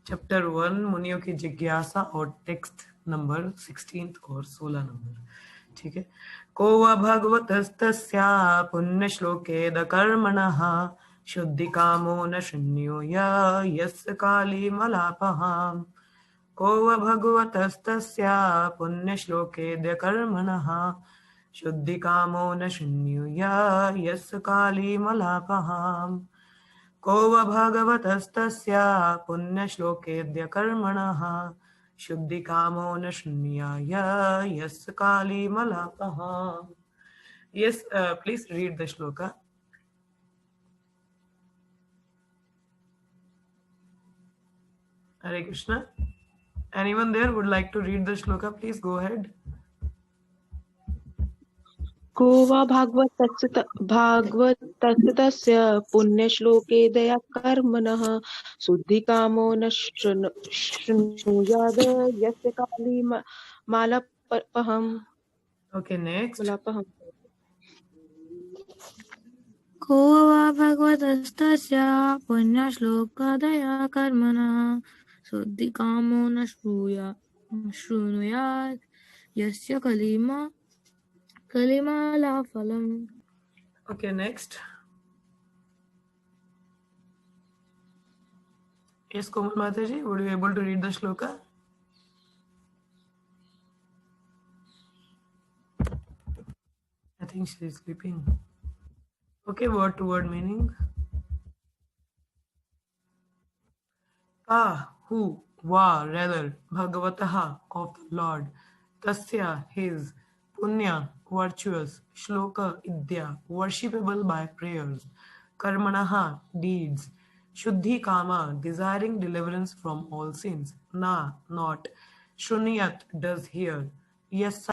Chapter 1 मुनियों की जिज्ञासा और टेक्स्ट नंबर 16 और 16 नंबर। ठीक है। को व भगवतस्तस्या पुण्य श्लोके द कर्मणः शुद्धि कामो न शून्यो यस्य काली मलापहाम्। को व भगवतस्तस्या पुण्य श्लोके द कर्मणः शुद्धि कामो न शून्यो यस्य काली मलापहाम्। को व भगवतस्तस्या पुण्यश्लोकेऽद्य कर्मणः शुद्धि कामो न शून्याय यस्य काली मलापः। Yes, please read the shloka. Hare Krishna. Anyone there would like to read the shloka? Please go ahead. को वा भागवतस्य पुण्यश्लोके दया कर्मणः शुद्धिकामो न शृणुयाद यस्य काली मालापहम्। Okay, next. मलापहम्। को वा भगवतस्तस्य पुण्यश्लोकदया कर्मणः शुद्धिकामो न शृणुयात् यस्य कलिमालाफलम्। Okay, next. Yes, Komal Mataji, would you be able to read the shloka? I think she is sleeping. Okay, word to word meaning. Who, va, rather, Bhagavataha, of the Lord, Tasya, his, Punya, virtuous, Shloka, Idya, worshipable by prayers, Karmanaha, deeds, Shuddhi Kama, desiring deliverance from all sins, Na, not, Shunyat, does hear, Yes.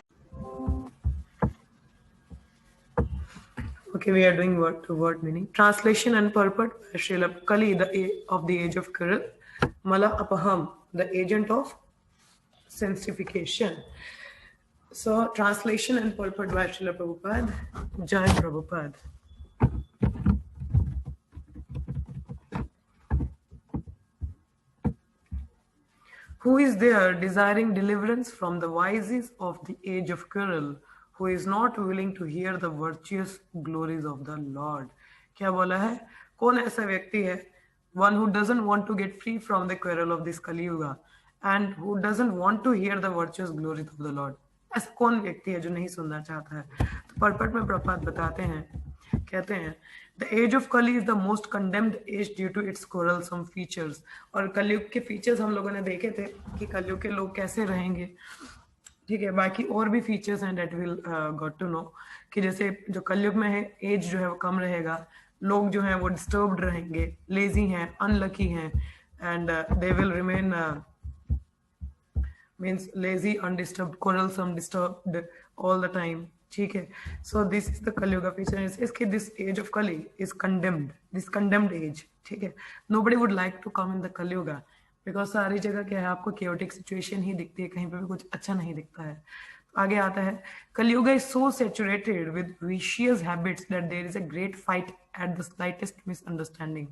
Okay, we are doing word to word meaning. Translation and purport by Srila Kali, of the age of Kiral, Mala Apaham, the agent of sensification. So, translation and purport by Srila Prabhupada. Jai Prabhupada. Who is there desiring deliverance from the vices of the age of Kiral, who is not willing to hear the virtuous glories of the Lord? क्या बोला है? कौन ऐसा व्यक्ति है? One who doesn't want to get free from the quarrel of this Kali Yuga and who doesn't want to hear the virtuous glories of the Lord. ऐसा कौन व्यक्ति है जो नहीं सुनना चाहता है? तो पर्पट में प्रपात बताते हैं, कहते हैं the age of Kali is the most condemned age due to its quarrelsome features. और कलयुग के फीचर्स हम लोगों ने देखे थे कि कलयुग के लोग कैसे रहेंगे। ठीक है, बाकी और भी फीचर्स हैं that will got to know कि जैसे जो कलयुग में है एज जो है वो कम रहेगा, लोग जो हैं वो डिस्टर्ब्ड रहेंगे, लेजी हैं, अनलकी हैं and they will remain means lazy, undisturbed, quarrelsome, disturbed all the time. ठीक है, so this is the Kali Yuga feature. इसके this age of Kali is condemned, this condemned age. ठीक है, nobody would like to come in the Kali Yuga because सारी जगह क्या है आपको chaotic situation ही दिखती है, कहीं पे भी कुछ अच्छा नहीं दिखता है। आगे आता है Kali Yuga is so saturated with vicious habits that there is a great fight at the slightest misunderstanding.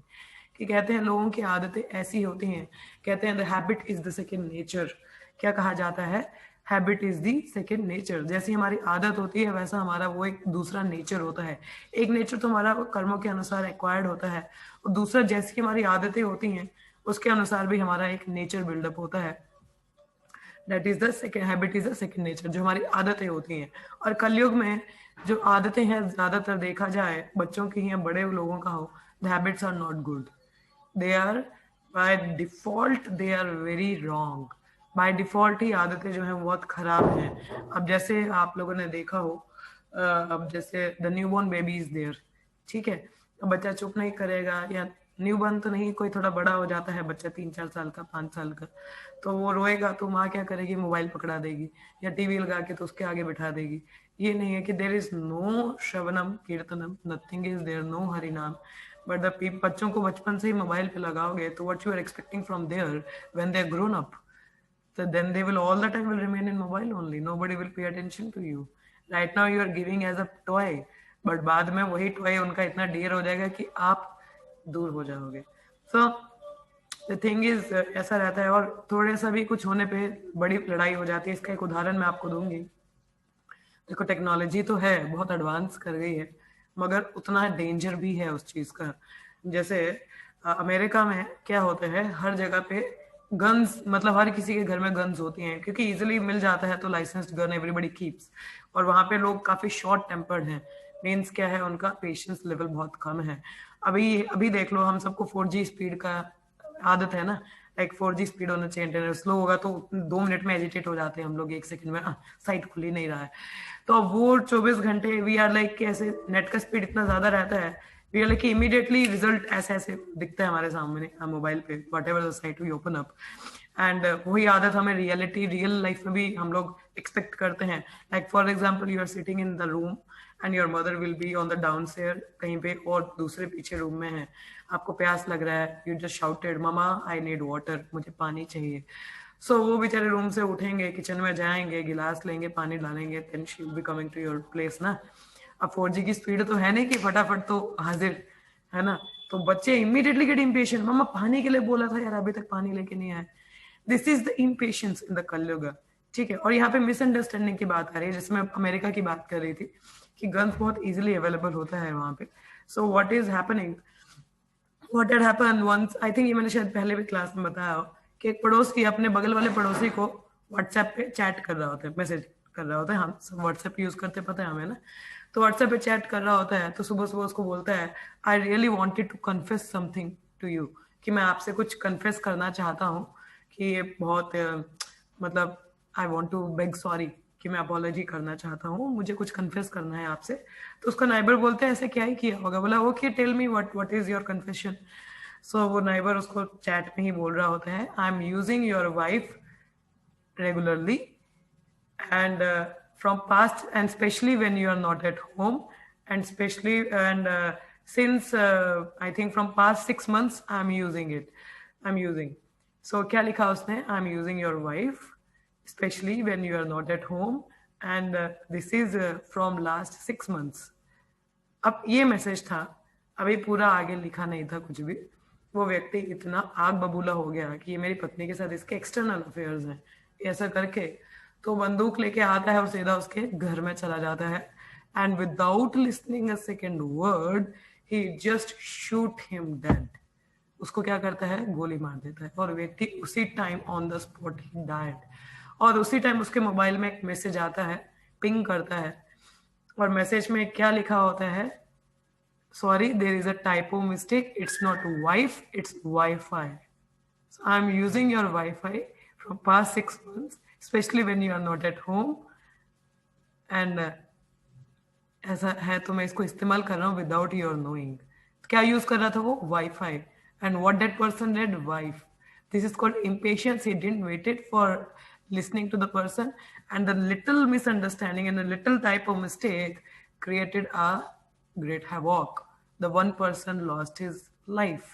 कि कहते हैं लोगों की आदतें ऐसी होती हैं, कहते हैं the habit is the second nature. क्या कहा जाता है? Habit is the second nature. जैसी हमारी आदत होती है वैसा हमारा वो एक दूसरा नेचर होता है। एक नेचर तो हमारा कर्मों के अनुसार एक्वायर्ड होता है और दूसरा जैसी हमारी आदतें होती हैं उसके अनुसार भी हमारा एक नेचर बिल्डअप होता है। That is the second habit, is the second nature, जो हमारी आदतें होती हैं। और कलयुग में जो आदतें हैं ज्यादातर देखा जाए बच्चों की या बड़े लोगों का हो, the habits are not good, they are by default they are very wrong. By default ही आदतें जो हैं बहुत खराब हैं। अब जैसे आप लोगों ने देखा हो, अब जैसे the new born baby is there, ठीक है, तो बच्चा चुप नहीं करेगा, या न्यू बॉर्न तो नहीं, कोई थोड़ा बड़ा हो जाता है बच्चा 3-4 साल का, 5 साल का, तो वो रोएगा तो माँ क्या करेगी? मोबाइल पकड़ा देगी या टीवी लगा के तो उसके आगे बिठा देगी। ये नहीं है कि there is no shravanam kirtanam, nothing is there, no Hari naam. But the बच्चों को बचपन से ही मोबाइल पे लगाओगे तो what you are expecting from there when they are grown up? So then they will all the time will remain in mobile only. Nobody will pay attention to you. Right now you are giving as a toy, but बाद में वही toy उनका इतना dear हो जाएगा कि आप दूर हो जाओगे. So द थिंग इज ऐसा रहता है, और थोड़े सा भी कुछ होने पे बड़ी लड़ाई हो जाती है। इसका एक उदाहरण मैं आपको दूंगी। देखो, टेक्नोलॉजी तो है, बहुत एडवांस कर गई है, मगर उतना डेंजर भी है उस चीज का। जैसे अमेरिका में क्या होता है, हर जगह पे गन्स, मतलब हर किसी के घर में गन्स होती हैं, क्योंकि इजीली मिल जाता है, तो लाइसेंस्ड गन एवरीबडी कीप्स। और वहां पे लोग काफी शॉर्ट टेम्पर्ड हैं। मीन्स क्या है, उनका पेशेंस लेवल बहुत कम है। अभी अभी देख लो, हम सबको 4G स्पीड का आदत है ना, लाइक 4G स्पीड होना चाहिए। इंटरनेट स्लो होगा तो 2 मिनट में एजिटेट हो जाते हैं हम लोग, 1 सेकंड में साइट खुल ही नहीं रहा है। तो अब वो 24 घंटे वी आर लाइक, कैसे नेट का स्पीड इतना ज्यादा रहता है, we are like immediately result ऐसे ऐसे दिखता है हमारे सामने मोबाइल पे, whatever the site we open up. And वही आदत हमें रियल लाइफ में भी हम लोग एक्सपेक्ट करते हैं। Like for example, you are sitting in the room and your mother will be on the down stair कहीं पे, और दूसरे पीछे रूम में है। आपको प्यास लग रहा है, you just shouted, mama I need water, मुझे पानी चाहिए। सो वो बेचारे रूम से उठेंगे, किचन में जाएंगे, गिलास लेंगे, पानी डालेंगे, then she will be coming to your place ना। अब 4G की स्पीड तो है नहीं कि फटाफट तो हाजिर है ना। तो बच्चे इमीडिएटली गेट इम्पेशेंट, मम्मा पानी के लिए बोला था यार, अभी तक पानी लेके नहीं आए। This is the impatience in the कलयुग, ठीक है। और यहाँ पे मिसअंडरस्टैंडिंग की बात आ रही है, जिसमें अमेरिका की बात कर रही थी कि गन्स बहुत इजीली अवेलेबल होता है वहां पे। So what is happening, what had happened once, I think ये मैंने शायद पहले भी क्लास में बताया हो, कि एक पड़ोसी अपने बगल वाले पड़ोसी को व्हाट्सएप पे चैट कर रहा होता है, मैसेज कर रहा होता है। हम सब व्हाट्सएप यूज करते, पता है हमें ना। तो व्हाट्सएप पे चैट कर रहा होता है, तो सुबह सुबह उसको बोलता है, I really wanted to confess something to you, कि मैं आपसे कुछ कन्फेस करना चाहता हूँ, कि ये बहुत मतलब I want to beg sorry, कि मैं अपॉलॉजी करना चाहता हूँ, मुझे कुछ कन्फेस करना है आपसे। तो उसका नाइबर बोलते हैं, ऐसे क्या ही किया होगा। बोला, okay tell me what is your confession. So वो नाइबर उसको चैट में ही बोल रहा होता है, I am using your wife regularly, and from past, and especially when you are not at home, and especially and since I think from past 6 months I'm using it, I'm using। so क्या लिखा उसने, I'm using your wife especially when you are not at home, and this is from last 6 months। अब ये message था, अभी पूरा आगे लिखा नहीं था कुछ भी। वो व्यक्ति इतना आग बबूला हो गया कि ये मेरी पत्नी के साथ इसके एक्सटर्नल अफेयर्स हैं, ऐसा करके तो बंदूक लेके आता है और सीधा उसके घर में चला जाता है। And without listening a second word, he just shoot him dead. उसको क्या करता है, गोली मार देता है, और व्यक्ति उसी टाइम ऑन द स्पॉट ही डायड। और उसी टाइम उसके मोबाइल में एक मैसेज आता है, पिंग करता है, और मैसेज में क्या लिखा होता है, sorry, there is a typo mistake, it's not wife, it's Wi-Fi। so I'm using your Wi-Fi from past 6 months, especially when you are not at home, and ऐसा है तो मैं इसको इस्तेमाल कर रहा हूँ विदाउट योर नोइंग। क्या यूज कर रहा था वो, wifi. And what that person red, wife. This is called impatience। he didn't waited for listening to the person, and the little misunderstanding and a little type of mistake created a great havoc. The one person lost his life।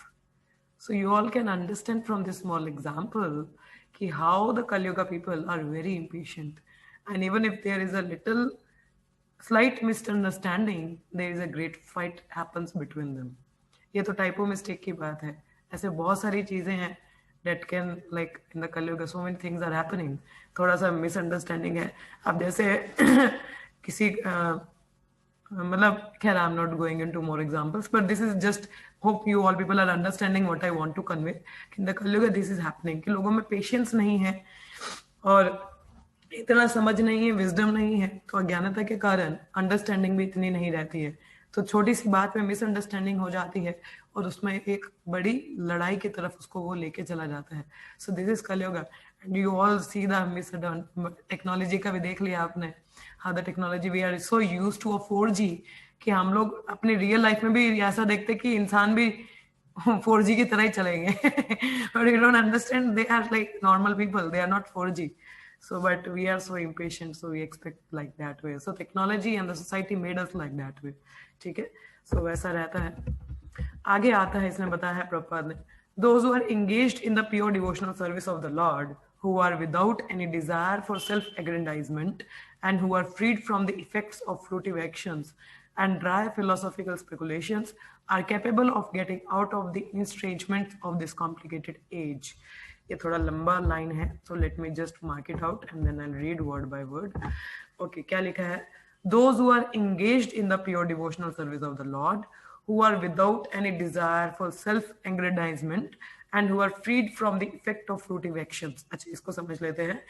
So you all can understand from this small example ki how the Kali Yuga people are very impatient, and even if there is a little slight misunderstanding, there is a great fight happens between them। ये तो typo mistake की बात है, ऐसे बहुत सारी चीजें हैं that can, like in the Kali Yuga so many things are happening। थोड़ा सा मिसअंडरस्टैंडिंग है। अब जैसे किसी मतलब खैर, I am not going into more examples, but this is just hope you all people are understanding what I want to convey. In the Kalyug this is happening कि लोगों में पेशेंस नहीं है, और इतना समझ नहीं है, विजडम नहीं है, तो अज्ञानता के कारण अंडरस्टैंडिंग भी इतनी नहीं रहती है। तो छोटी सी बात में मिसअंडरस्टैंडिंग हो जाती है, और उसमें एक बड़ी लड़ाई की तरफ उसको वो लेके चला जाता है। So this is Kalyug, and you all see the technology का भी देख लिया आपने, how the technology we are so used to a 4G कि हम लोग अपनी रियल लाइफ में भी ऐसा देखते कि इंसान भी 4G की तरह ही चलेंगे। But you don't understand, they are like normal people, they are not 4G। So but we are so impatient, so we expect like that way। so technology and the society made us like that way, ठीक है। so वैसा रहता है। आगे आता है, इसने बताया है प्रभुपाद ने, those who are engaged in the pure devotional service of the Lord, who are without any desire for self-aggrandizement, and who are freed from the effects of fruitive actions and dry philosophical speculations, are capable of getting out of the estrangement of this complicated age. ये थोड़ा लंबा line है, so let me just mark it out and then I'll read word by word. Okay, क्या लिखा है? Those who are engaged in the pure devotional service of the Lord, who are without any desire for self-aggrandizement and who are freed from the effect of fruitive actions. अच्छा, इसको समझ लेते हैं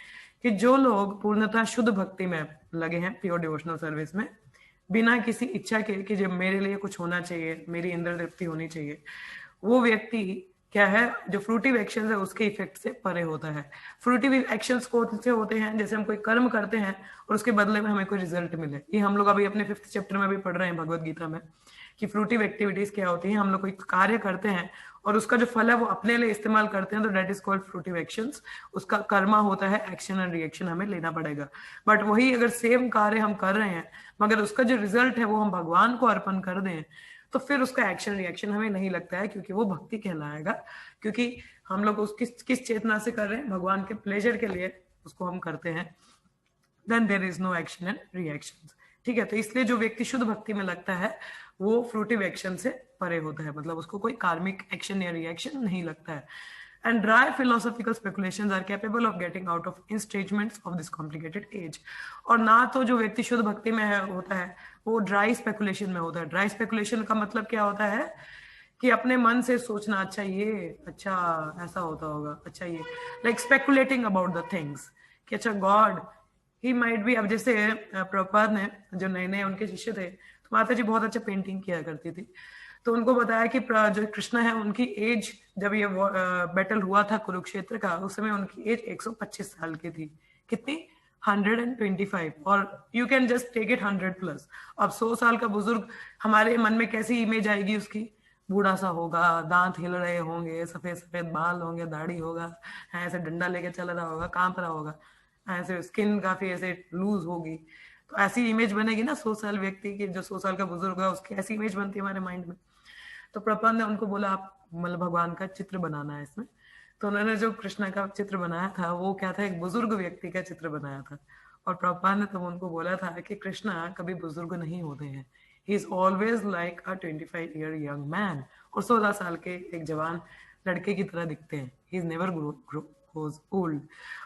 कि जो लोग पूर्णतः शुद्ध भक्ति में लगे हैं, प्योर डिवोशनल सर्विस में, बिना किसी इच्छा के कि जब मेरे लिए कुछ होना चाहिए, मेरी इंद्र तृप्ति होनी चाहिए, वो व्यक्ति क्या है, जो फ्रूटिव एक्शंस है उसके इफेक्ट से परे होता है. फ्रूटिव एक्शंस कौन से होते हैं? जैसे हम कोई कर्म करते हैं और उसके बदले में हमें कोई रिजल्ट मिले. ये हम लोग अभी अपने 5th चैप्टर में भी पढ़ रहे हैं भगवत गीता में कि फ्रूटिव एक्टिविटीज क्या होती हैं. हम लोग कोई कार्य करते हैं और उसका जो फल है वो अपने लिए इस्तेमाल करते हैं, तो that is called fruitive actions. उसका कर्मा होता है, एक्शन एंड रिएक्शन हमें लेना पड़ेगा. बट वही अगर सेम कार्य हम कर रहे हैं मगर उसका जो रिजल्ट है वो हम भगवान को अर्पण कर दें, तो फिर उसका एक्शन रिएक्शन हमें नहीं लगता है, क्योंकि वो भक्ति कहलाएगा. क्योंकि हम लोग उस किस चेतना से कर रहे हैं, भगवान के प्लेजर के लिए उसको हम करते हैं. Then there is no action and reaction. ठीक है, तो इसलिए जो व्यक्ति शुद्ध भक्ति में लगता है वो फ्रूटिव एक्शन से परे होता है, मतलब उसको कोई कार्मिक एक्शन या रिएक्शन नहीं लगता है. And dry philosophical speculations are capable of getting out of estrangements of this complicated age. और ना तो जो व्यक्ति शुद्ध भक्ति में है होता है वो ड्राई स्पेकुलेशन में होता है. ड्राई स्पेकुलेशन का मतलब क्या होता है कि अपने मन से सोचना, अच्छा ये, अच्छा ऐसा होता होगा, अच्छा ये, like speculating about the things कि अच्छा गॉड ही माइट बी. अब जैसे प्रभुपाद ने, जो नए नए उनके शिष्य थे, तो माता जी बहुत अच्छा पेंटिंग किया करती थी, तो उनको बताया कि जो कृष्ण है उनकी एज, जब ये बैटल हुआ था कुरुक्षेत्र का, उस समय उनकी एज 125 साल की थी. कितनी? 125. और you can just take it 100+. अब 100 साल का बुजुर्ग, हमारे मन में कैसी इमेज आएगी उसकी? बूढ़ा सा होगा, दांत हिल रहे होंगे, सफेद सफेद बाल होंगे, दाढ़ी होगा, ऐसे डंडा लेके चल रहा होगा, कांप रहा होगा, ऐसे स्किन काफी ऐसे लूज होगी. तो ऐसी इमेज बनेगी ना 100 साल व्यक्ति की, जो 100 साल का बुजुर्ग है उसकी ऐसी इमेज बनती है हमारे माइंड में. तो प्रभुपाद ने उनको बोला आप मतलब भगवान का चित्र बनाना है इसमें. तो उन्होंने जो कृष्ण का चित्र बनाया था वो क्या था? एक बुजुर्ग व्यक्ति का चित्र बनाया था. और प्रभुपाद ने तब उनको बोला था कि कृष्ण कभी बुजुर्ग नहीं होते हैं, he is always like a 25-year young man. और 16 साल के एक जवान लड़के की तरह दिखते हैं. He is never grows old.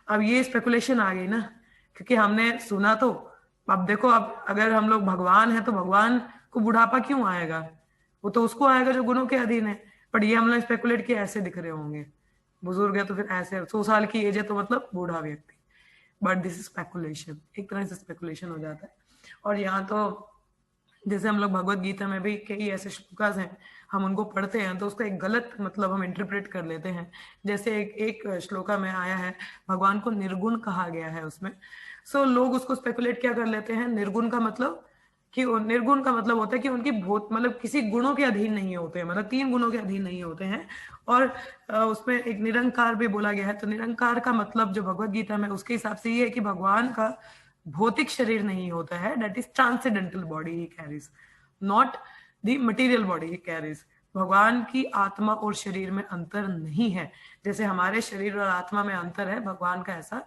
अब ये स्पेकुलेशन आ गई ना, क्योंकि हमने सुना. तो अब देखो, अब अगर हम लोग भगवान है तो भगवान को बुढ़ापा क्यों आएगा? वो तो उसको आएगा जो गुणों के अधीन है. पर ये हम लोग स्पेकुलेट किया ऐसे दिख रहे होंगे, बुजुर्ग है तो फिर ऐसे, 100 साल की एज है तो मतलब बूढ़ा व्यक्ति. बट दिस इज स्पेकुलेशन, एक तरह से स्पेकुलेशन हो जाता है. और यहाँ तो जैसे हम लोग भगवत गीता में भी कई ऐसे श्लोकास हैं, हम उनको पढ़ते हैं तो उसका एक गलत मतलब हम इंटरप्रेट कर लेते हैं. जैसे एक श्लोका में आया है, भगवान को निर्गुण कहा गया है उसमें. सो लोग उसको स्पेकुलेट क्या कर लेते हैं, निर्गुण का मतलब कि निर्गुण का मतलब होता है कि उनकी बहुत मतलब किसी गुणों के अधीन नहीं होते हैं, मतलब 3 गुणों के अधीन नहीं होते हैं. और उसमें एक निरंकार भी बोला गया है. तो निरंकार का मतलब जो भगवत गीता में उसके हिसाब से ये है कि भगवान का भौतिक शरीर नहीं होता है, that is transcendental body he carries, not the material body he carries. भगवान की आत्मा और शरीर में अंतर नहीं है. जैसे हमारे शरीर और आत्मा में अंतर है, भगवान का ऐसा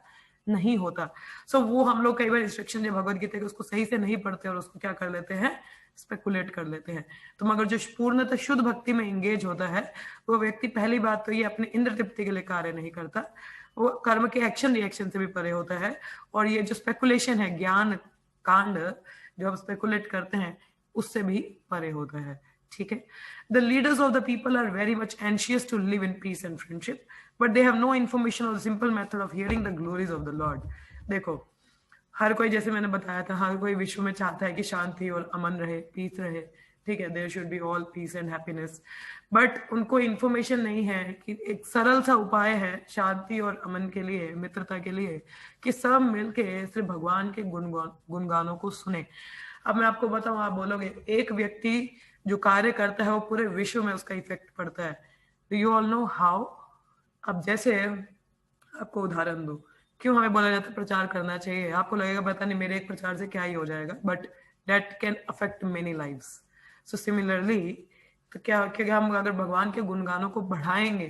नहीं होता. सो वो हम लोग कई बार इंस्ट्रक्शन जो भगवत गीता के उसको सही से नहीं पढ़ते और उसको क्या कर लेते हैं, स्पेकुलेट कर लेते हैं. तो मगर जो पूर्णतः शुद्ध भक्ति में एंगेज होता है वो व्यक्ति, पहली बात तो ये अपने इंद्र तृप्ति के लिए कार्य नहीं करता, वो कर्म के एक्शन रिएक्शन से भी परे होता है. और ये जो स्पेकुलेशन है, ज्ञान कांड जो हम स्पेकुलेट करते हैं, उससे भी परे होता है. ठीक है. The leaders of the people are very much anxious to live in peace and friendship, but they have no information or simple method of hearing the glories of the Lord. देखो, हर कोई, जैसे मैंने बताया था, हर कोई विश्व में चाहता है कि शांति और अमन रहे, पीस रहे. ठीक है, there should be all peace and happiness. But उनको इन्फॉर्मेशन नहीं है कि एक सरल सा उपाय है शांति और अमन के लिए, मित्रता के लिए, कि सब मिलके सिर्फ भगवान के गुणगानों को सुने. अब मैं आपको बताऊं, आप बोलोगे एक व्यक्ति जो कार्य करता है वो पूरे विश्व में उसका इफेक्ट पड़ता है. Do you all know how? अब जैसे आपको उदाहरण दो, क्यों हमें बोला जाता है प्रचार करना चाहिए? आपको लगेगा पता नहीं मेरे एक प्रचार से क्या ही हो जाएगा, but that can affect many lives. So similarly, तो क्या हम अगर भगवान के गुणगानों को बढ़ाएंगे,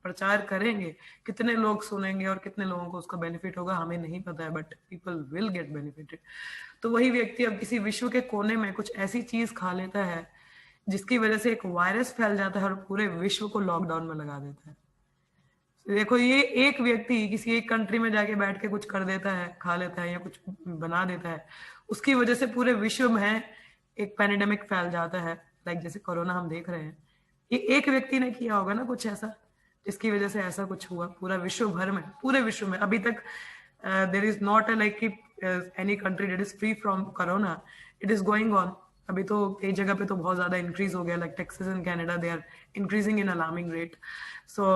प्रचार करेंगे, कितने लोग सुनेंगे और कितने लोगों को उसका बेनिफिट होगा हमें नहीं पता है, but people will get benefited. तो वही व्यक्ति अब किसी विश्व के कोने में कुछ ऐसी चीज खा लेता है जिसकी वजह से एक वायरस फैल जाता है और पूरे विश्व को लॉकडाउन में लगा देता है। देखो, ये एक व्यक्ति किसी एक कंट्री में जाके बैठ के कुछ कर देता है, खा लेता है या कुछ बना देता है, उसकी वजह से पूरे विश्व में एक पैंडेमिक फैल जाता है, लाइक जैसे कोरोना हम देख रहे हैं। ये एक व्यक्ति ने किया होगा ना कुछ ऐसा, जिसकी वजह से ऐसा कुछ हुआ पूरा विश्व भर में, पूरे विश्व में। अभी तक there is not like any country that is free from corona, it is going on. अभी तो कई जगह पे तो बहुत ज्यादा इंक्रीज हो गया, like Texas and Canada, they are increasing in alarming rate. So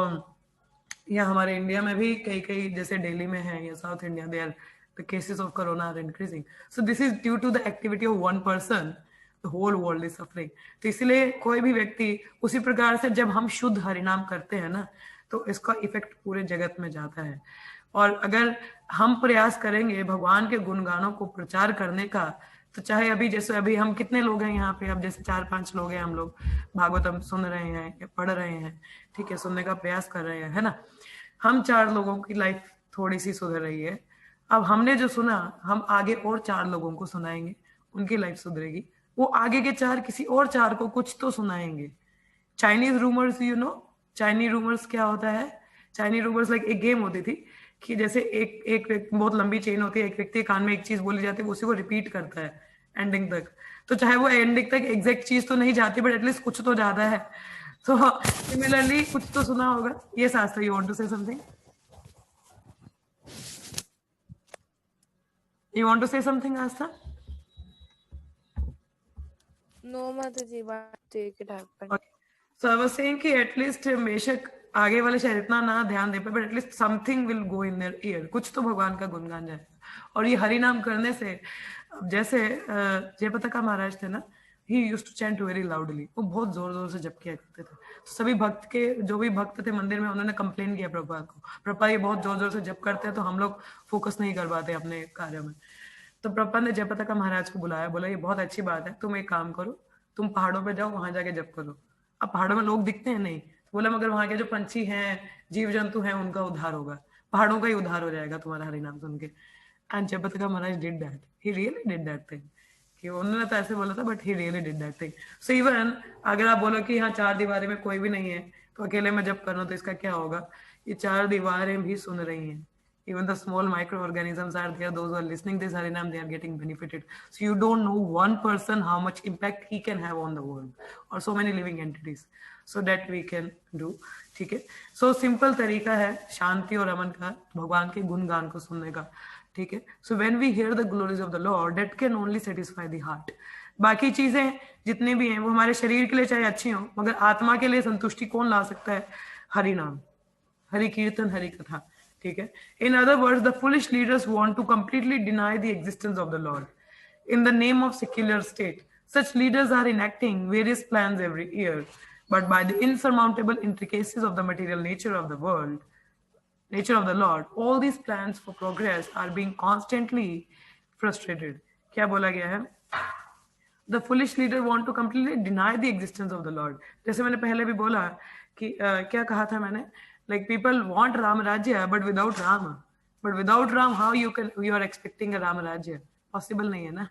या हमारे इंडिया में भी कई कई, जैसे दिल्ली में है या south India, they are the cases of corona are increasing. So this is due to the activity of one person, the whole world is suffering. तो इसलिए कोई भी व्यक्ति, उसी प्रकार से जब हम शुद्ध हरिनाम करते हैं ना, तो इसका इफेक्ट पूरे जगत में जाता है। और अगर हम प्रयास करेंगे भगवान के गुणगानों को प्रचार करने का, तो चाहे अभी जैसे अभी हम कितने लोग हैं यहाँ पे, अब जैसे 4-5 लोग हैं, हम लोग भागवतम सुन रहे हैं या पढ़ रहे हैं, ठीक है, सुनने का प्रयास कर रहे हैं, है ना। हम 4 लोगों की लाइफ थोड़ी सी सुधर रही है। अब हमने जो सुना, हम आगे और 4 लोगों को सुनाएंगे, उनकी लाइफ सुधरेगी। वो आगे के 4 किसी और 4 को कुछ तो सुनाएंगे। Chinese rumours, you know Chinese rumours क्या होता है? चाइनीज रूमर्स लाइक एक गेम होती थी कि जैसे एक बहुत लंबी चेन होती है, एक व्यक्ति कान में एक चीज बोली जाती है, वो उसी को रिपीट करता है एंडिंग तक। तो चाहे वो एंडिंग तक एग्जैक्ट चीज तो नहीं जाती, बट एटलीस्ट कुछ तो जाता है। तो सिमिलरली कुछ तो सुना होगा। ये शास्त्र, you want to say something? You want to say something, Asta? No, Mataji, but take it happen. Okay. So I was saying कि at least बेशक आगे वाले शायद इतना ना ध्यान दे पाए, but at least something will go in their ear. कुछ तो भगवान का गुणगान जाएगा। और ये हरि नाम करने से, अब जैसे जयपताका महाराज थे ना, he used to chant very loudly. वो बहुत जोर जोर से जप किया करते थे। सभी भक्त के, जो भी भक्त थे मंदिर में, उन्होंने कंप्लेन किया प्रभुपाद को, प्रभुपाद ये बहुत जोर जोर से जप करते हैं तो हम लोग फोकस नहीं कर पाते अपने कार्य में। तो प्रभुपाद ने जयपताका महाराज को बुलाया, बोला ये बहुत अच्छी बात है, तुम एक काम करो, तुम पहाड़ों पे जाओ, वहां जाके जप करो। अब पहाड़ों में लोग दिखते हैं नहीं, तो बोला मगर वहां के जो पंछी हैं, जीव जंतु हैं, उनका उद्धार होगा, पहाड़ों का ही उद्धार हो जाएगा तुम्हारा हरि नाम सुन के। And Jayapataka Maharaj did that, he really did that thing. कि उन्होंने तो ऐसे बोला था, but he really did that thing. So even अगर आप बोलो कि यहाँ 4 दीवारें में कोई भी नहीं है, तो अकेले में जब करना, तो इसका क्या होगा? ये 4 दीवारें भी सुन रही हैं। Even the small microorganisms are there. Those who are listening this Harinam, they are getting benefited. So you don't know one person how much impact he can have on the world, or so many living entities. So that we can do. ठीक है? So simple तरीका है शांति और अमन का, भगवान के गुणगान को सुनने का। ठीक है? So when we hear the glories of the Lord, that can only satisfy the heart. बाकी चीजें जितनी भी हैं, वो हमारे शरीर के लिए चाहे अच्छी हो, मगर आत्मा के लिए संतुष्टि कौन ला सकता है? हरि नाम, हरि कीर्तन, हरि कथा। ठीक है? In other words, the foolish leaders want to completely deny the existence of the Lord in the name of secular state. Such leaders are enacting various plans every year, but by the insurmountable intricacies of the material nature of the world, nature of the Lord, all these plans for progress are being constantly frustrated. क्या बोला गया है? The foolish leader want to completely deny the existence of the Lord. जैसे मैंने पहले भी बोला कि क्या कहा था मैंने? Like people want Ram Rajya, but without Ram. But without Ram, how you are expecting a Ram Rajya? Possible नहीं है ना।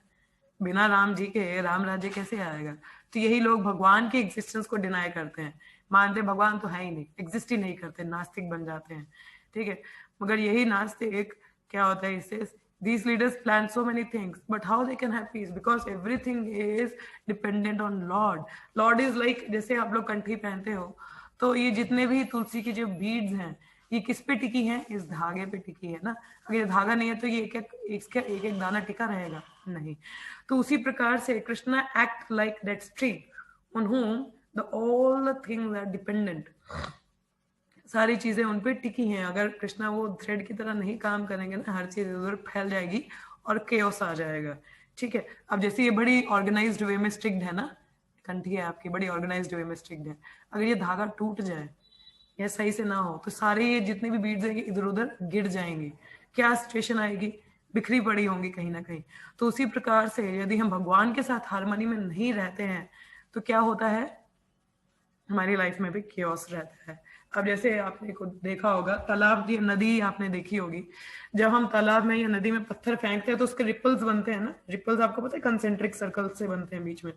बिना राम जी के राम राज्य कैसे आएगा? तो यही लोग भगवान के एग्जिस्टेंस को डिनाई करते हैं, मानते भगवान तो है ही नहीं, एग्जिस्ट ही नहीं करते, नास्तिक बन जाते हैं। ठीक है? मगर यही नास्तिक क्या होता है इससे? These leaders plan so many things, but how they can have peace? Because everything is dependent on Lord. Lord is like, जैसे आप लोग कंठी पहनते हो, तो ये जितने भी तुलसी की जो बीड्स हैं, ये किस पे टिकी हैं? इस धागे पे टिकी है ना। अगर ये धागा नहीं है तो ये इसका एक एक दाना टिका रहेगा नहीं। तो उसी प्रकार से Krishna act like that string on whom the all the things are dependent. सारी चीजें उन पे टिकी हैं। अगर कृष्णा वो थ्रेड की तरह नहीं काम करेंगे ना, हर चीज उधर फैल जाएगी और केओस आ जाएगा। ठीक है? अब जैसे ये बड़ी ऑर्गेनाइज्ड वे में स्ट्रिक्ड है ना, कंठी है आपकी, बड़ी ऑर्गेनाइज्ड वे में स्ट्रिक्ड है, अगर ये धागा टूट जाए या सही से ना हो, तो सारे ये जितने भी बीड्स हैं इधर उधर गिर जाएंगी। क्या सिचुएशन आएगी? बिखरी पड़ी होंगी कहीं ना कहीं। तो उसी प्रकार से यदि हम भगवान के साथ हार्मनी में नहीं रहते हैं, तो क्या होता है? हमारी लाइफ में भी केओस रहता है। अब जैसे आपने को देखा होगा, तालाब या नदी आपने देखी होगी, जब हम तालाब में या नदी में पत्थर फेंकते हैं तो उसके रिपल्स बनते हैं ना। रिपल्स आपको पता है कंसेंट्रिक सर्कल से बनते हैं बीच में।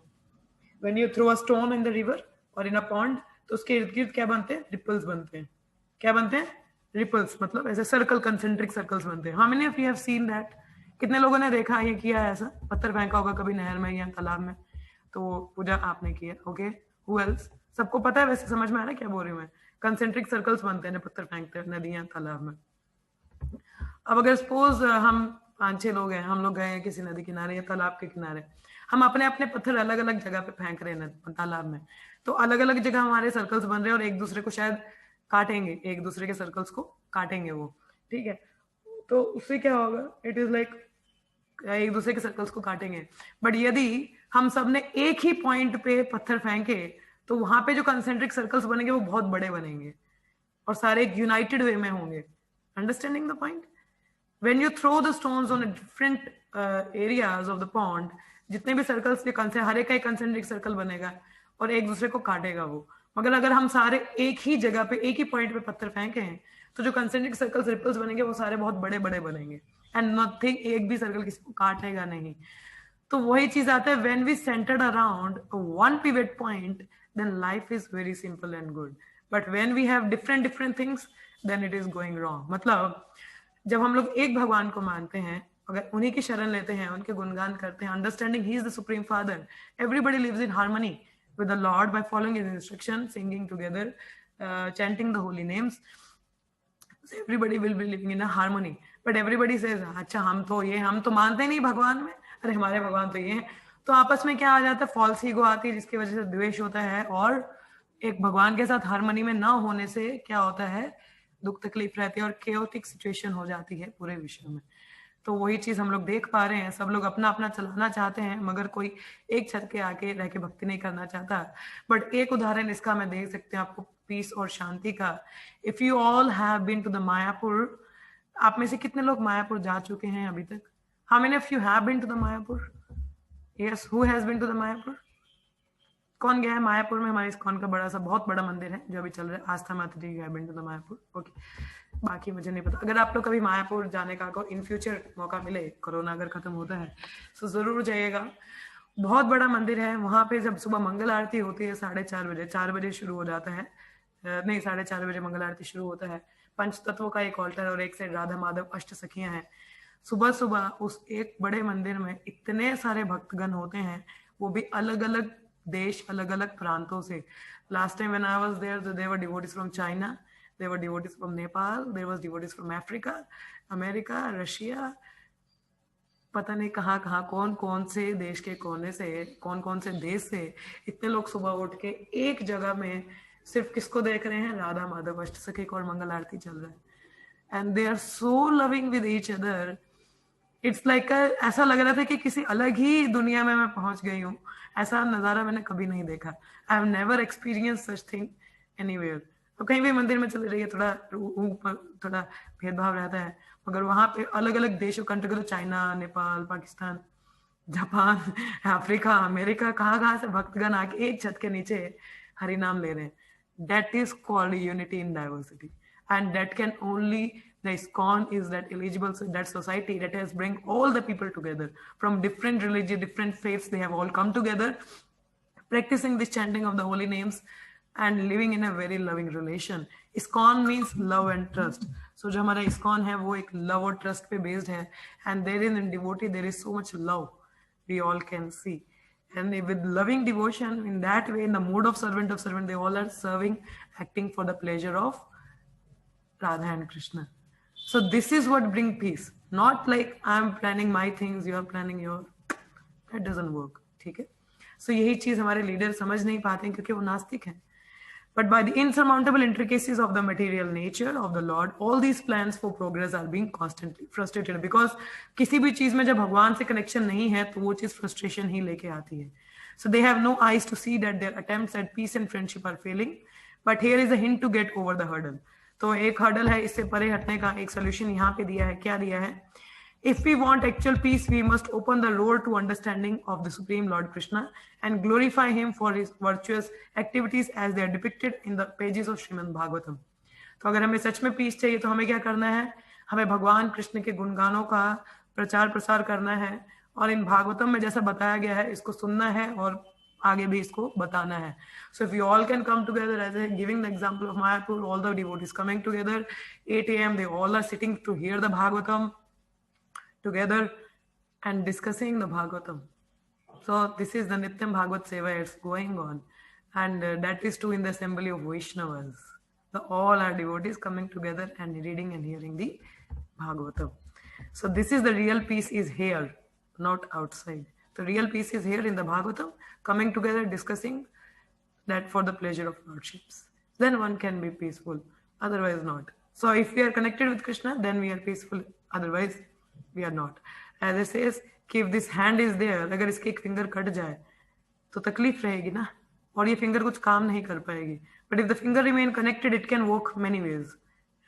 When you throw a stone in the river और इन अ पॉन्ड, तो उसके इर्द गिर्द क्या बनते हैं? रिपल्स बनते हैं. क्या बनते हैं? रिपल्स, मतलब ऐसे सर्कल, कंसेंट्रिक सर्कल्स बनते हैं. How many of you have seen that? कितने लोगों ने देखा ये किया है ऐसा? पत्थर फेंका होगा कभी नहर में या तालाब में, तो पूजा आपने की है. Okay, who else? सबको पता है वैसे? समझ में आ रहा है क्या बोल रही हूँ मैं? कंसेंट्रिक सर्कल्स बनते हैं पत्थर फेंकते हैं नदियां तालाब में. अब अगर सपोज हम 5-6 लोग हैं, हम लोग गए हैं किसी नदी किनारे या तालाब के किनारे, हम अपने अपने पत्थर अलग अलग जगह पे फेंक रहे हैं तालाब में, तो अलग अलग जगह हमारे सर्कल्स बन रहे हैं और एक दूसरे को शायद काटेंगे, एक दूसरे के सर्कल्स को काटेंगे वो. ठीक है, तो उससे क्या होगा? इट इज लाइक एक दूसरे के सर्कल्स को काटेंगे. बट यदि हम सब ने एक ही पॉइंट पे पत्थर फेंके, तो वहां पे जो कंसेंट्रिक सर्कल्स बनेंगे वो बहुत बड़े बनेंगे और सारे एक यूनाइटेड वे में होंगे. Understanding the point? when you throw the stones on a different areas of the pond, जितने भी सर्कल्स के हर एक का एक कंसेंट्रिक सर्कल बनेगा और एक दूसरे को काटेगा वो. मगर अगर हम सारे एक ही जगह पे एक ही पॉइंट पे पत्थर फेंके हैं, तो जो कंसेंट्रिक सर्कल्स रिपल्स बनेंगे वो सारे बहुत बड़े बड़े बनेंगे एंड नथिंग, एक भी सर्कल किसी को काटेगा नहीं. तो वही चीज आता है, when we centered around one pivot point, then life is very simple and good. But when we have different different things, then it is going wrong. मतलब जब हम लोग एक भगवान को मानते हैं, अगर उन्हीं की शरण लेते हैं, उनके गुणगान करते हैं, अंडरस्टैंडिंग ही is the supreme father, everybody lives in harmony with the Lord by following his instruction, singing together, chanting the holy names, everybody will be living in a harmony. But everybody says अच्छा हम तो मानते नहीं भगवान में, अरे हमारे भगवान तो ये हैं. तो आपस में क्या आ जाता है? फॉल्स ईगो आती है, जिसकी वजह से द्वेष होता है और एक भगवान के साथ हार्मनी में ना होने से क्या होता है? दुख तकलीफ रहती है और केओटिक सिचुएशन हो जाती है पूरे विश्व में. तो वही चीज हम लोग देख पा रहे हैं. सब लोग अपना अपना चलाना चाहते हैं, मगर कोई एक छत के आके रह के भक्ति नहीं करना चाहता. बट एक उदाहरण इसका मैं दे सकते हैं आपको, पीस और शांति का. If you all have been to the Mayapur, आप में से कितने लोग मायापुर जा चुके हैं अभी तक? How many of you have been to the Mayapur? Yes, who has been to the Mayapur? कौन गया है मायापुर में? हमारे इस्कॉन का बड़ा सा बहुत बड़ा मंदिर है जो अभी चल रहा है, Astha Mata ji have been to the Mayapur. Okay, बाकी मुझे नहीं पता. अगर आप लोग कभी मायापुर जाने का इन फ्यूचर मौका मिले, कोरोना अगर खत्म होता है, तो जरूर जाइएगा. बहुत बड़ा मंदिर है. वहां पे जब सुबह मंगल आरती होती है 4:30 बजे, 4 बजे शुरू हो जाता है, नहीं 4:30 बजे मंगल आरती शुरू होता है. पंच तत्वों का एक ऑल्टर और एक साइड राधा माधव अष्ट सखियां हैं. सुबह सुबह उस एक बड़े मंदिर में इतने सारे भक्तगण होते हैं, वो भी अलग अलग देश, अलग अलग प्रांतों से. Last time when I was there, there were devotees from China, there were devotees from Nepal, there was devotees from Africa, America, Russia, पता नहीं कहाँ कहाँ, कौन कौन से देश के कोने से, कौन कौन से देश से इतने लोग सुबह उठ के एक जगह में सिर्फ किसको देख रहे हैं? राधा माधव अष्ट सखी को, और मंगल आरती चल रहा है. And they are so loving with each other. It's like ऐसा लग रहा था कि किसी अलग ही दुनिया में मैं पहुंच गई हूँ. ऐसा नजारा मैंने कभी नहीं देखा. I have never experience such thing anywhere. तो कहीं भी मंदिर में चले रहिए, थोड़ा भेदभाव रहता है, मगर वहां पे अलग अलग देशों, कंट्री, तो China, Nepal, Pakistan, Japan, Africa, America, कहाँ से भक्तगण आके एक छत के नीचे हरि नाम ले रहे हैं. That is called unity in diversity, and that can only, the ISKCON is that eligible, that society that has bring all the people together from different religion, different faiths. They have all come together, practicing this chanting of the holy names and living in a very loving relation. ISKCON means love and trust. So जो हमारा ISKCON है वो एक love और trust पे based है, and there in devotee there is so much love we all can see. And with loving devotion, in that way, in the mood of servant, they all are serving, acting for the pleasure of Radha and Krishna. So this is what brings peace. Not like I'm planning my things, you are planning your. That doesn't work. ठीक है? So यही चीज हमारे leader समझ नहीं पाते हैं क्योंकि वो नास्तिक हैं. But by the insurmountable intricacies of the material nature of the Lord, all these plans for progress are being constantly frustrated. Because किसी भी चीज में जब भगवान से connection नहीं है, तो वो चीज frustration ही लेके आती है. So they have no eyes to see that their attempts at peace and friendship are failing. But here is a hint to get over the hurdle. तो एक hurdle है, इससे परे हटने का एक solution यहाँ पे दिया है. क्या दिया है? If we want actual peace, we must open the door to understanding of the Supreme Lord Krishna and glorify him for his virtuous activities as they are depicted in the pages of Srimad Bhagavatam. तो अगर हमें सच में piece चाहिए तो हमें क्या करना है? हमें भगवान कृष्ण के गुणगानों का प्रचार प्रसार करना है और इन भागवतम में जैसा बताया गया है इसको सुनना है और आगे भी इसको बताना है. So if you all can come together, as I giving the example of Mayapur, all the devotees coming together 8 a.m. they all are sitting to hear the Bhagavatam together and discussing the Bhagavatam. So this is the Nityam Bhagavat Seva, it's going on, and that is too in the assembly of Vaishnavas. So all our devotees coming together and reading and hearing the Bhagavatam. So this is the real peace is here, not outside. The real peace is here in the Bhagavatam, coming together, discussing that for the pleasure of lordships. Then one can be peaceful, otherwise not. So if we are connected with Krishna, then we are peaceful, otherwise we are not. As it says, कि if this hand is there, अगर इसके एक finger cut जाए तो तकलीफ रहेगी ना, और ये फिंगर कुछ काम नहीं कर पाएगी. But if the finger remain connected it can work many ways,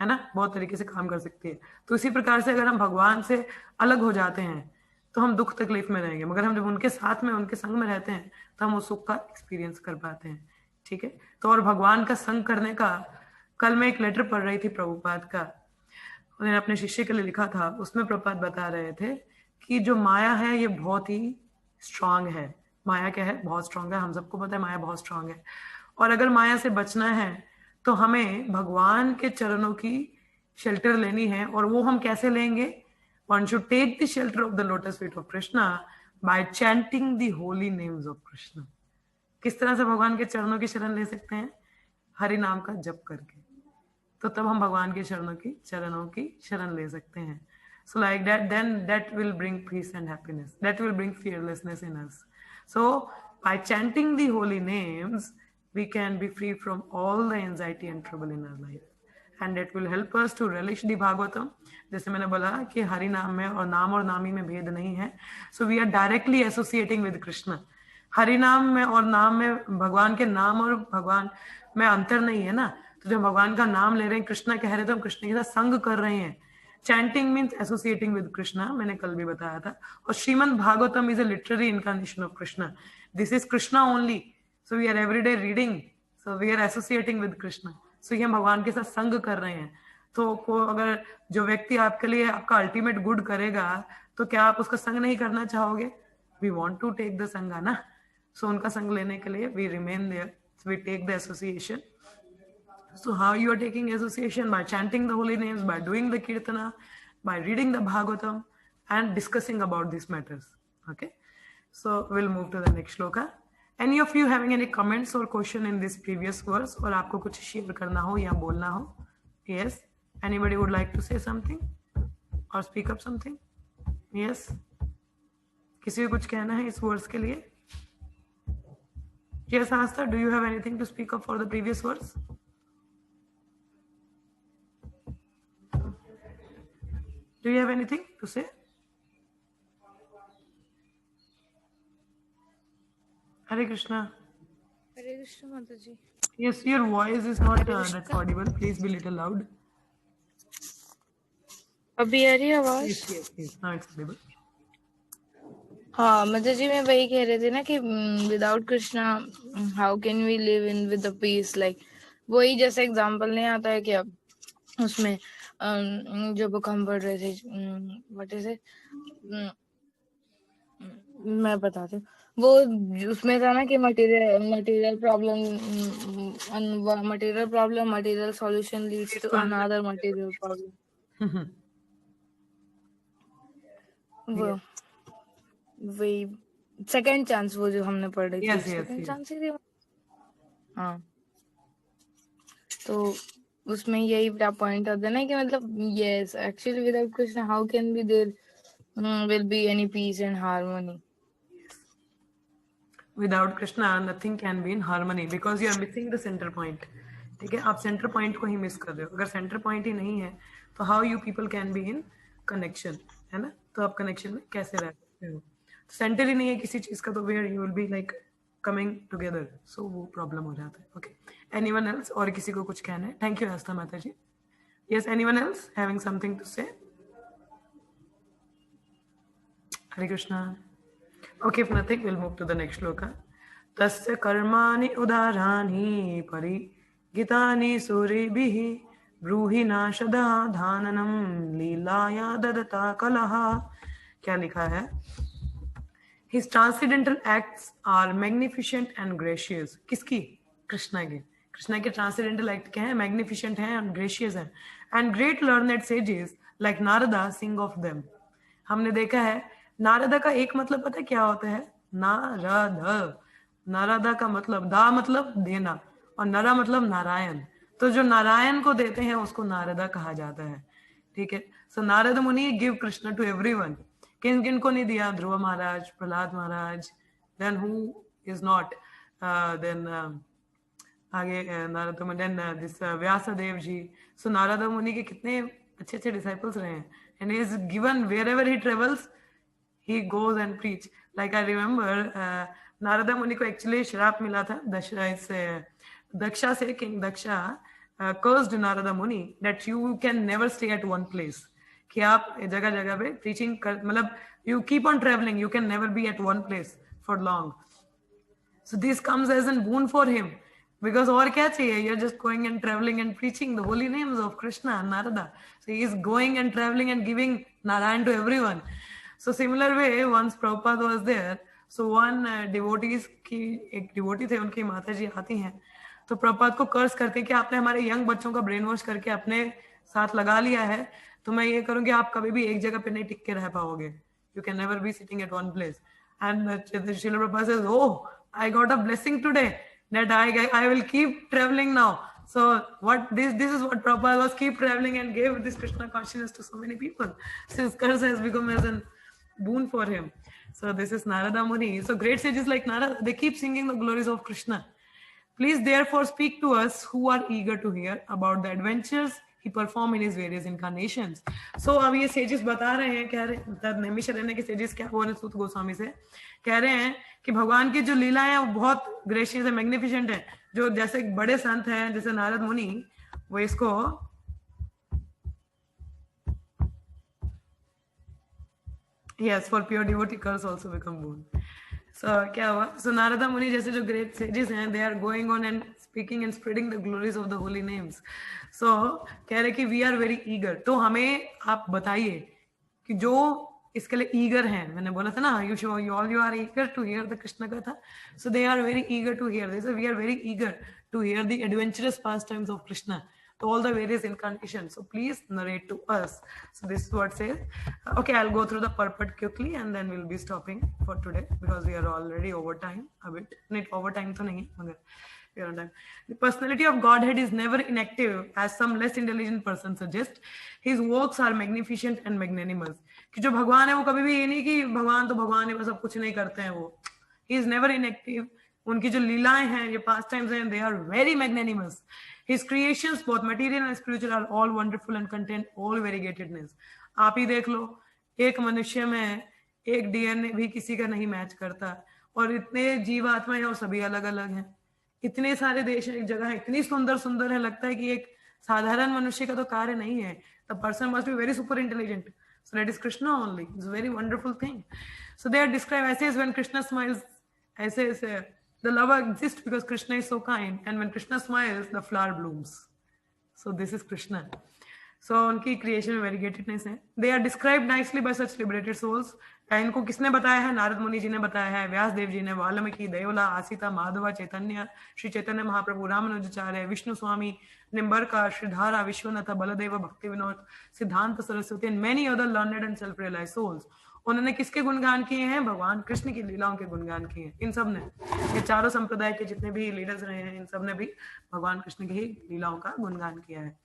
है ना, बहुत तरीके से काम कर सकती है. तो इसी प्रकार से अगर हम भगवान से अलग हो जाते हैं तो हम दुख तकलीफ में रहेंगे, मगर हम जब उनके साथ में उनके संग में रहते हैं तो हम उस सुख का एक्सपीरियंस कर पाते हैं. ठीक है. तो और भगवान का संग करने का, कल मैं एक लेटर पढ़ रही थी प्रभुपाद का, उन्होंने अपने शिष्य के लिए लिखा था, उसमें प्रभुपाद बता रहे थे कि जो माया है ये बहुत ही स्ट्रांग है. माया क्या है? बहुत स्ट्रांग है. हम सबको पता है माया बहुत स्ट्रांग है. और अगर माया से बचना है तो हमें भगवान के चरणों की शेल्टर लेनी है. और वो हम कैसे लेंगे? One should take the shelter of the lotus feet of Krishna by chanting the holy names of Krishna. किस तरह से भगवान के चरणों की शरण ले सकते हैं? हरि नाम का जप करके. तो तब हम भगवान के चरणों की शरण ले सकते हैं. So like that, then that will bring peace and happiness. That will bring fearlessness in us. So by chanting the holy names, we can be free from all the anxiety and trouble in our life. And it will help us to relish the Bhagavatam. जैसे मैंने बोला कि हरि नाम में और नाम और नामी में भेद नहीं है. So we are directly associating with Krishna. Hari नाम में और नाम में, भगवान के नाम और भगवान में अंतर नहीं है ना. तो जब भगवान का नाम ले रहे हैं, कृष्णा कह रहे हैं, तो हम कृष्ण के साथ संग कर रहे हैं. Chanting means associating with Krishna, मैंने कल भी बताया था. और Shrimad Bhagavatam is a literary incarnation of Krishna. This is Krishna only. So we are everyday reading. So we are associating with Krishna. So ये हम भगवान के साथ संग कर रहे हैं. तो अगर जो व्यक्ति आपके लिए आपका अल्टीमेट गुड करेगा तो क्या आप उसका संग नहीं करना चाहोगे? We want to take the संगा ना. So उनका संग लेने के लिए we remain there. So we take the association. So how you are taking association? By chanting the holy names, by doing the kirtana, by reading the Bhagavatam and discussing about these matters. Okay. So we'll move to the next shloka. Any of you having any comments or question in this previous verse, और आपको कुछ share करना हो या बोलना हो? Yes. Anybody would like to say something or speak up something? Yes. किसी को कुछ कहना है इस verse के लिए? Yes, Asta, do you have anything to speak up for the previous verse? Do you have anything to say? Hare Krishna. Hare Krishna Mataji. Yes, your voice is not that audible. Please be little loud. अभी आ रही है आवाज? Yes. Now it's audible. हाँ माता जी, मैं वही कह रहे थे ना कि without Krishna how can we live in with the peace. Like वही जैसे एग्जांपल नहीं आता है क्या उसमें जो बुक हम पढ़ रहे थे, व्हाट इज इट, मैं बताती हूँ. वो उसमें था ना कि material problem material solution leads to another material problem. वो वही सेकंड चांस, वो जो हमने पढ़ रही थी सेकंड चांस ही थी. हाँ, तो उसमें यही पॉइंट आता है ना कि मतलब yes actually without Krishna how can be there will be any peace and harmony. Without Krishna, nothing can be in harmony because you are missing the center point. ठीक है, आप सेंटर पॉइंट को ही मिस कर रहे हो. अगर सेंटर पॉइंट ही नहीं है तो how you people can be in connection, है ना. तो आप कनेक्शन में कैसे रह सकते हो? सेंटर ही नहीं है किसी चीज का तो where you will be like coming together. So वो प्रॉब्लम हो जाता है. Okay, anyone else? और किसी को कुछ कहना है? Thank you Astha Mata ji. Yes, anyone else having something to say? Hare Krishna. Okay, if nothing, we'll move to the next shloka. Tasya karmani udarani parigitani suribhihi bruhi nashada dhananam leelaya dadata kalaha. क्या लिखा है? His transcendental acts are magnificent and gracious. किसकी? कृष्णा की. कृष्णा के transcendental act क्या है? Magnificent है and gracious है. And great learned sages like Narada sing of them. हमने देखा है नारदा का एक मतलब पता है क्या होता है? नारदा. नारदा का मतलब दा मतलब देना और नरा मतलब नारायण. तो जो नारायण को देते हैं उसको नारदा कहा जाता है. ठीक है. सो नारद मुनि गिव कृष्ण टू एवरीवन. किन किन को नहीं दिया? Dhruv Maharaj, Prahlad Maharaj, then who is not, then आगे Narad Muni, then this Vyasdev ji. So Narad Muni के कितने अच्छे अच्छे डिसाइपल्स रहे हैं. And he is given wherever he travels he goes and preach. Like I remember Narada मुनि को एक्चुअली श्राप मिला था दक्षा से. किंग दक्षा cursed नारदा मुनि that you can never stay at one place. कि आप जगह जगह पे प्रीचिंग कर, मतलब you keep on traveling, you can never be at one place for long. So this comes as a boon for him because और क्या चाहिए? You're just going and traveling and preaching the holy names of Krishna and Narada. So he is going and traveling and giving Narayan to everyone. So similar way, once Prabhupada was there, so one devotees की एक devotee थे, उनकी माता जी आती हैं तो प्रभुपाद को कर्ज करते हैं कि आपने हमारे यंग बच्चों का ब्रेन वॉश करके अपने साथ लगा लिया है, तो मैं ये करूंगी आप कभी भी एक जगह पे नहीं टिक के रह पाओगे. You can never be sitting at one place. And Srila Prabhupada says, oh, I got a blessing today that I will keep traveling now. So what this is what Prabhupada was, keep traveling and gave this Krishna consciousness to so many people. Since curse has become as a boon for him. So this is Narada Muni. So great sages like Narada, they keep singing the glories of Krishna. Please therefore speak to us who are eager to hear about the adventures he performed in his various incarnations. So अब ये sages बता रहे हैं, कह रहे हैं नैमिषारण्य के sages क्या बोल रहे सूत गोस्वामी से, कह रहे हैं कि भगवान की जो लीला है वो बहुत ग्रेशियस है, मैग्निफिसेंट है. जो जैसे बड़े संत हैं जैसे नारद मुनि, वो इसको yes for pure devotee curse also become boon. So क्या हुआ? So Narada Muni जैसे जो great sages हैं, they are going on and speaking and spreading the glories of the holy names. So कह रहे कि we are very eager. तो हमें आप बताइए कि जो इसके लिए eager हैं, मैंने बोला था ना, you are eager to hear the Krishna Katha. So they are very eager to hear. They say we are very eager to hear the adventurous pastimes of Krishna, to all the various incarnations. So please narrate to us. So this is what says. Okay, I'll go through the purport quickly and then we'll be stopping for today because we are already over time a bit. Not over time to nahi, magar we are on time. The personality of Godhead is never inactive, as some less intelligent person suggests. His works are magnificent and magnanimous. कि जो भगवान है वो कभी भी ये नहीं कि भगवान तो भगवान है, बस अब कुछ नहीं करते हैं वो. He is never inactive. उनकी जो लीलाएं हैं, ये past times हैं, they are very magnanimous. His creations, both material and spiritual, are all wonderful and contain all variegatedness. आप ही देख लो, एक मनुष्य में एक डीएनए भी किसी का नहीं मैच करता, और इतने जीवात्मा हैं और सभी अलग अलग हैं. इतने सारे देश हैं, एक जगह है, इतनी सुंदर सुंदर है, लगता है कि एक साधारण मनुष्य का तो कार्य नहीं है. The person must be very super intelligent. So that is Krishna only. It's a very wonderful thing. So they are described as when Krishna smiles, ऐसे ऐसे. The lover exists because Krishna is so kind, and when Krishna smiles, the flower blooms. So this is Krishna. So उनकी creation में variegatedness है. They are described nicely by such liberated souls. इनको किसने बताया है? नारद मुनि जी ने बताया है, व्यास देव जी ने, वाल्मीकि, देवला, आसिता, माधवा, चैतन्य, श्री चैतन्य महाप्रभु, रामानुजाचार्य, विष्णु स्वामी, निम्बरका, श्रीधारा, विश्वनाथ, बलदेव, भक्ति विनोद, सिद्धांत Saraswati, and many other learned and self-realized souls. उन्होंने किसके गुणगान किए हैं? भगवान कृष्ण की लीलाओं के गुणगान किए हैं. इन सब ने, ये चारों संप्रदाय के जितने भी लीडर्स रहे हैं, इन सब ने भी भगवान कृष्ण की लीलाओं का गुणगान किया है.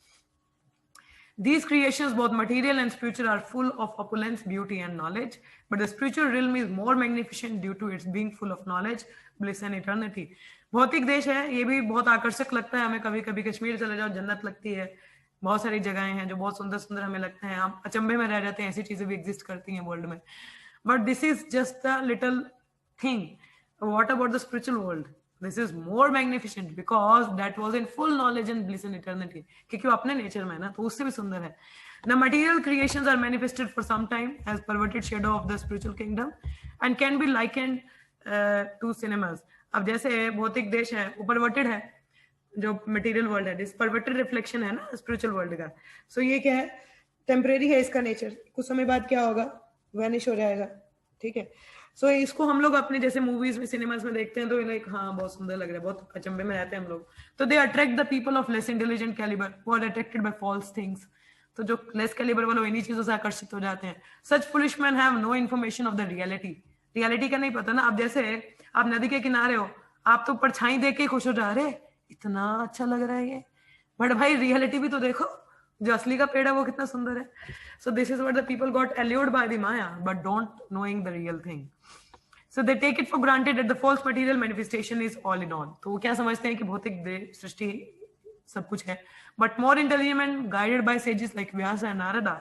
These creations, both material and spiritual, are full of opulence, beauty, and knowledge. But the spiritual realm is more magnificent due to its being full of knowledge, bliss, and eternity. भौतिक देश है, ये भी बहुत आकर्षक लगता है हमें. कभी कभी कश्मीर चले जाओ, जन्नत लगती है. बहुत सारी जगहें हैं जो बहुत सुंदर सुंदर हमें लगते हैं, हम अचंभे में रह जाते हैं, ऐसी चीजें भी एग्जिस्ट करती हैं वर्ल्ड में. But this is just a little thing. What about the spiritual world? This is more magnificent because that was in full knowledge and bliss and eternity. क्योंकि वो अपने नेचर में है ना, तो उससे भी सुंदर है. The material creations are manifested for some time as perverted shadow of the spiritual kingdom and can be likened to cinemas. अब जैसे भौतिक देश है वो परवर्टेड है, जो मटेरियल वर्ल्ड है, दिस परवर्टेड रिफ्लेक्शन है ना स्पिरिचुअल वर्ल्ड का. सो ये क्या है? टेम्परेरी है इसका नेचर, कुछ समय बाद क्या होगा? वैनिश हो जाएगा. ठीक है. सो इसको हम लोग अपने जैसे मूवीज में सिनेमास में देखते हैं तो लाइक हाँ बहुत सुंदर लग रहा है, बहुत अचंभे में रहते हैं हम लोग, तो they attract the people of less intelligent calibre who are attracted by false things. तो जो लेस कैलिबर वाले इन्हीं चीजों से आकर्षित हो जाते हैं। Such foolish man have no information of the reality, reality का नहीं पता ना। अब जैसे आप नदी के किनारे हो, आप तो परछाई देख के खुश हो जा रहे इतना अच्छा लग रहा है ये, बट भाई रियलिटी भी तो देखो, जो असली का पेड़ है वो कितना सुंदर है। So this is what the people got allured by the maya but don't knowing the real thing. So they take it for granted that the false material manifestation is all in all. तो वो क्या समझते हैं कि भौतिक सृष्टि सब कुछ है। But more intelligent, guided by sages like Vyasa and Narada,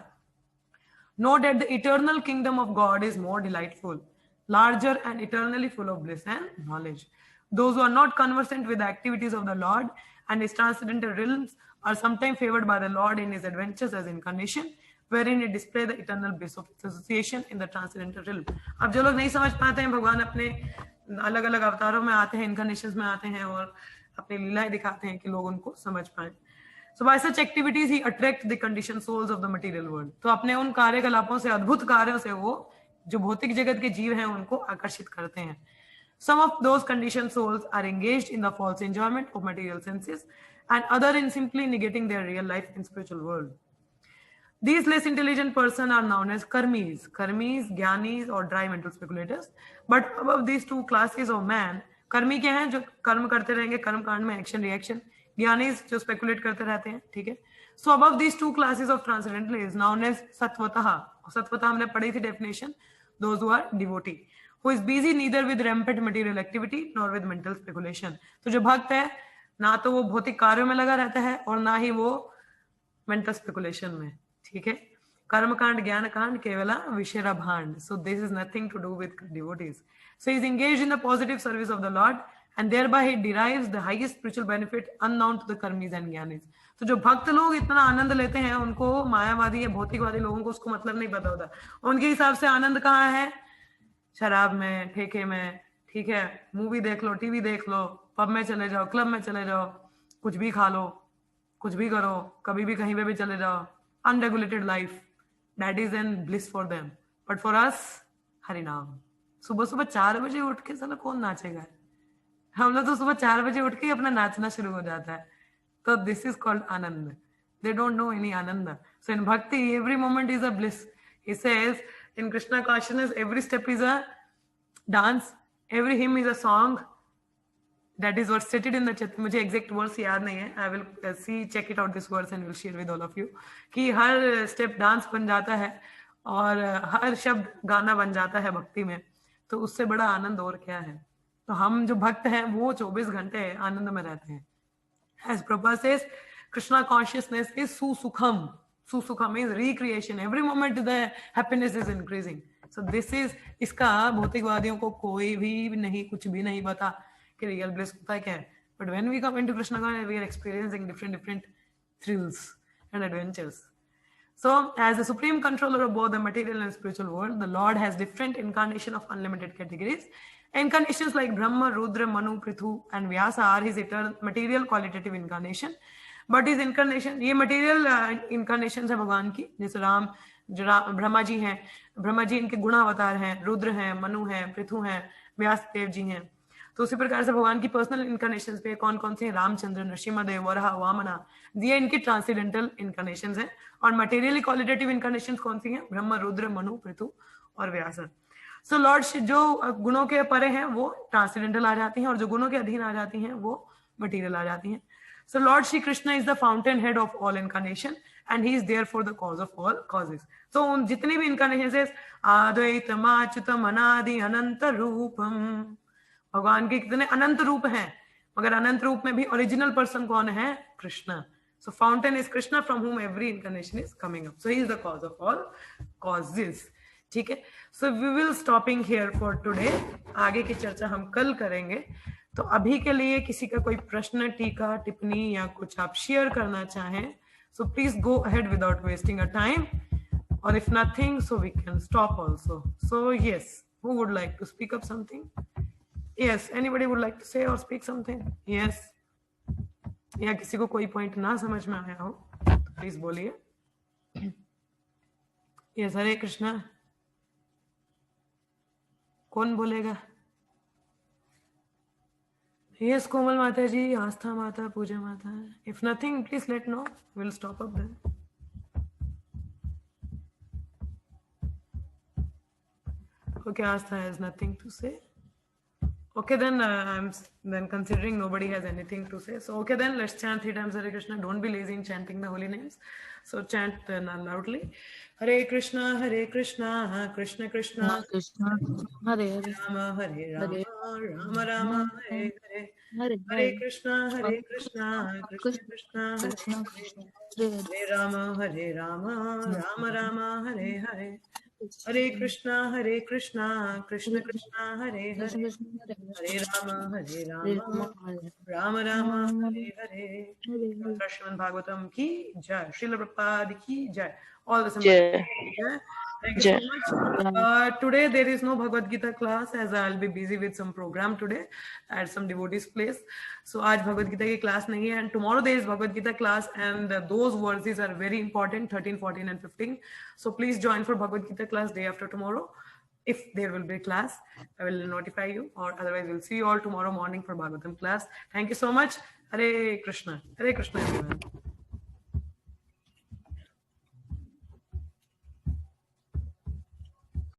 know that the eternal kingdom of God is more delightful, larger and eternally full of bliss and knowledge. Those who are not conversant with the activities of the Lord and his transcendental realms are sometimes favored by the Lord in his adventures as incarnation, wherein it display the eternal bliss of association in the transcendental realm. अब जो लोग नहीं समझ पाते हैं, भगवान अपने अलग अलग अवतारों में आते हैं, इनकारनेशंस में आते हैं और अपनी लीलाएं दिखाते हैं कि लोग उनको समझ पाए। So by such activities he attract the conditioned souls of the material world. तो अपने उन कार्यकलापों से, अद्भुत कार्यों से वो जो भौतिक जगत के जीव हैं उनको आकर्षित करते हैं। Some of those conditioned souls are engaged in the false enjoyment of material senses and other in simply negating their real life in spiritual world. These less intelligent persons are known as karmis, jnanis or dry mental speculators. But above these two classes of man, कर्मी क्या हैं? जो कर्म करते रहेंगे, कर्म कांड में एक्शन रिएक्शन, ज्ञानीज जो स्पेकुलेट करते रहते हैं, ठीक है। So above these two classes of transcendental is known as satvatah. सत्वतः हमने पढ़ी थी definition, those who are devotee who is busy neither with rampant material activity nor with mental speculation. तो जो भक्त है ना तो वो भौतिक कार्यों में लगा रहता है और ना ही वो मेंटल स्पेकुलेशन में, ठीक है। कर्म कांड ज्ञान कांड केवल विषय भांड। So this is nothing to do with devotees. So he is engaged in the positive service of the Lord and thereby he derives the highest spiritual benefit unknown to the karmis and jnanis. तो जो भक्त लोग इतना आनंद लेते हैं उनको मायावादी या भौतिकवादी लोगों को उसको मतलब नहीं पता होता। उनके हिसाब से आनंद कहाँ है? शराब में, ठेके में, ठीक है, मूवी देख लो, टीवी देख लो, पब में चले जाओ, क्लब में चले जाओ, कुछ भी खा लो, कुछ भी करो, कभी भी कहीं पे भी चले जाओ, unregulated life, that is an bliss for them. But for us Hari नाम। सुबह सुबह 4 बजे उठ के साला कौन नाचेगा? हम लोग तो सुबह 4 बजे उठ के अपना नाचना शुरू हो जाता है। तो this is called ananda. They don't know any ananda. So in bhakti every moment is a bliss. He says in Krishna consciousness every step is a dance, every hymn is a song. That is what stated in the, मुझे exact words याद नहीं है, I will see check it out this words and will share with all of you, कि हर step dance बन जाता है और हर शब्द गाना बन जाता है भक्ति में। तो उससे बड़ा आनंद और क्या है? तो हम जो भक्त हैं वो 24 घंटे आनंद में रहते हैं। As Prabhupada says, Krishna consciousness is susukam. Susukam is recreation. Every moment the happiness is increasing. So this is, इसका भौतिकवादियों को कोई भी नहीं, कुछ भी नहीं पता कि रियल ब्लिस होता है क्या है। But when we come into Krishna consciousness, we are experiencing different thrills and adventures. So, as the supreme controller of both the material and spiritual world, the Lord has different incarnations of unlimited categories. Incarnations like Brahma, Rudra, Manu, Prithu, and Vyasa are his eternal material qualitative incarnation. But his incarnation, ये material incarnations है भगवान की, जैसे राम, ब्रह्मा जी हैं, ब्रह्मा जी इनके गुणावतार हैं, रुद्र हैं, मनु हैं, पृथु हैं, व्यास देव जी हैं। तो उसी प्रकार से भगवान की पर्सनल इनकारनेशंस पे कौन कौन से हैं? रामचंद्र, नरसिम्हा, वराह, वामना, ये इनकी ट्रांसेंडेंटल इनकारनेशंस हैं। और मटेरियली क्वालिटेटिव इनकारनेशंस कौन सी हैं? ब्रह्म, रुद्र, मनु, पृथु और व्यास। सो लॉर्ड जो गुणों के परे हैं वो ट्रांसेंडेंटल आ जाती हैं और जो गुणों के अधीन आ जाती हैं वो मटेरियल आ जाती हैं। So lord Shri Krishna is the fountain head of all incarnation and he is there for the cause of all causes. तो उन जितनी भी इनकारनेशंस, अद्वैतम अच्युतम अनादि अनंत रूपम, भगवान के कितने अनंत रूप हैं, मगर अनंत रूप में भी ओरिजिनल पर्सन कौन है? Krishna. So fountain is Krishna from whom every incarnation is coming up. So he is the cause of all causes. ठीक है। So we will stopping here for today. आगे की चर्चा हम कल करेंगे। तो अभी के लिए किसी का कोई प्रश्न, टीका, टिप्पणी या कुछ आप शेयर करना चाहें, so please go ahead without wasting a time, or if nothing, so we can stop also. So yes, who would like to speak up something? Yes, anybody would like to say or speak something? Yes. या किसी को कोई point ना समझ में आया हो तो प्लीज बोलिए। यस, हरे कृष्णा। कौन बोलेगा? Yes, Komal Mataji, Astha Mata, Puja Mata. If nothing, please let know. We'll stop up then. Okay, Astha has nothing to say. Okay, then I'm then considering nobody has anything to say. So okay, then let's chant 3 times Hare Krishna. Don't be lazy in chanting the holy names. So chant loudly. Hare Krishna, Krishna Krishna, Krishna Hare Hare Rama, Hare Rama, Hare Rama Rama, Hare Hare. Hare Hare Krishna, Krishna Krishna, Hare Krishna Hare. Hare Hare Rama, Rama Rama, Hare Hare. Hare Krishna, Krishna Krishna, Hare Hare. Hare Rama, Rama Rama, Hare Hare. Srimad Bhagavatam ki jai. Srila Prabhupada ki jai. All the Jai. jai. Thank you so much. Today there is no Bhagavad Gita class as I'll be busy with some program today at some devotees place. So आज Bhagavad Gita की class नहीं है and tomorrow there is Bhagavad Gita class and those verses are very important 13, 14 and 15. So please join for Bhagavad Gita class day after tomorrow. If there will be a class, I will notify you or otherwise we'll see you all tomorrow morning for Bhagavatam class. Thank you so much. Hare Krishna everyone.